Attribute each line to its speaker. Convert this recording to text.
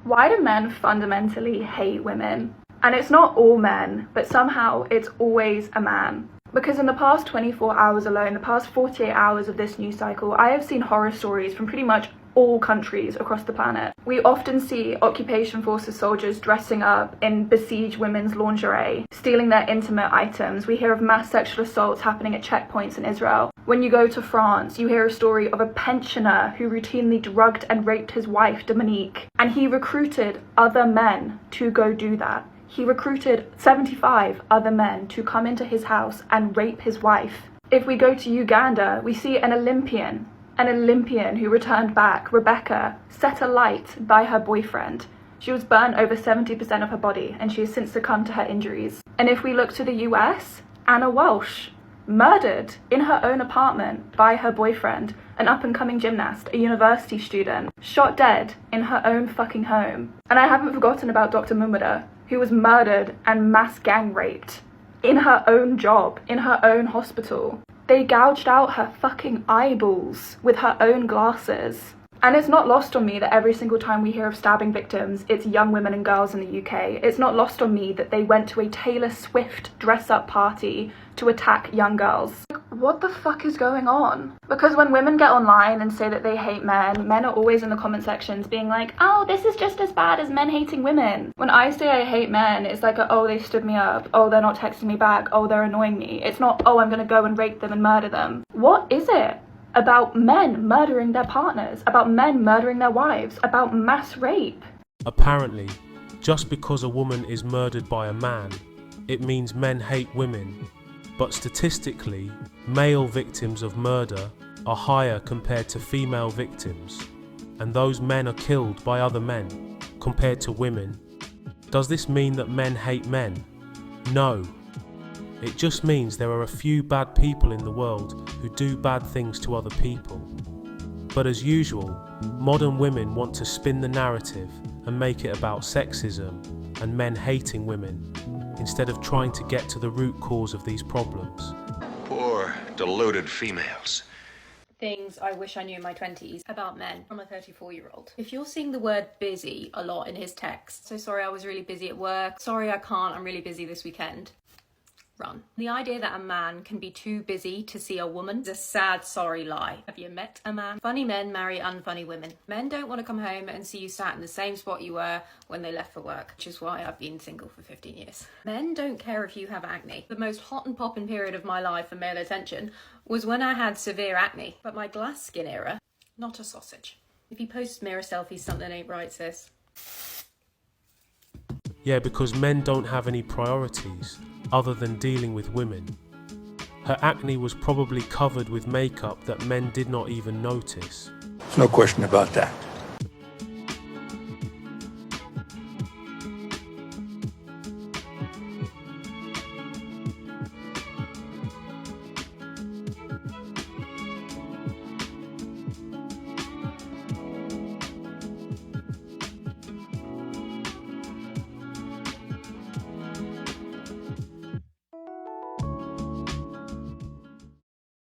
Speaker 1: Why do men fundamentally hate women? And it's not all men, but somehow it's always a man. Because in the past 24 hours alone, the past 48 hours of this news cycle, I have seen horror stories from pretty much all countries across the planet. We often see occupation forces soldiers dressing up in besieged women's lingerie, stealing their intimate items. We hear of mass sexual assaults happening at checkpoints in Israel. When you go to France, you hear a story of a pensioner who routinely drugged and raped his wife, Dominique, and he recruited other men to go do that. He recruited 75 other men to come into his house and rape his wife. If we go to Uganda, we see an Olympian who returned back, Rebecca, set alight by her boyfriend. She was burnt over 70% of her body, and she has since succumbed to her injuries. And if we look to the US, Anna Walsh, murdered in her own apartment by her boyfriend, an up-and-coming gymnast, a university student, shot dead in her own fucking home. And I haven't forgotten about Dr. Mumura, who was murdered and mass gang raped in her own job, in her own hospital. They gouged out her fucking eyeballs with her own glasses. And it's not lost on me that every single time we hear of stabbing victims, it's young women and girls in the UK. It's not lost on me that they went to a Taylor Swift dress-up party to attack young girls. What the fuck is going on? Because when women get online and say that they hate men, men are always in the comment sections being like, oh, this is just as bad as men hating women. When I say I hate men, it's like, oh, they stood me up. Oh, they're not texting me back. Oh, they're annoying me. It's not, oh, I'm gonna go and rape them and murder them. What is it about men murdering their partners, about men murdering their wives, about mass rape?
Speaker 2: Apparently, just because a woman is murdered by a man, it means men hate women. But statistically, male victims of murder are higher compared to female victims, and those men are killed by other men compared to women. Does this mean that men hate men? No. It just means there are a few bad people in the world who do bad things to other people. But as usual, modern women want to spin the narrative and make it about sexism and men hating women, instead of trying to get to the root cause of these problems.
Speaker 3: Poor, deluded females.
Speaker 4: Things I wish I knew in my 20s about men from a 34-year-old. If you're seeing the word busy a lot in his text, so sorry I was really busy at work, sorry I can't, I'm really busy this weekend, run. The idea that a man can be too busy to see a woman is a sad, sorry lie. Have you met a man? Funny men marry unfunny women. Men don't want to come home and see you sat in the same spot you were when they left for work, which is why I've been single for 15 years. Men don't care if you have acne. The most hot and poppin' period of my life for male attention was when I had severe acne, but my glass skin era, not a sausage. If you post mirror selfies, something ain't right, sis.
Speaker 2: Yeah, because men don't have any priorities other than dealing with women. Her acne was probably covered with makeup that men did not even notice.
Speaker 5: There's no question about that.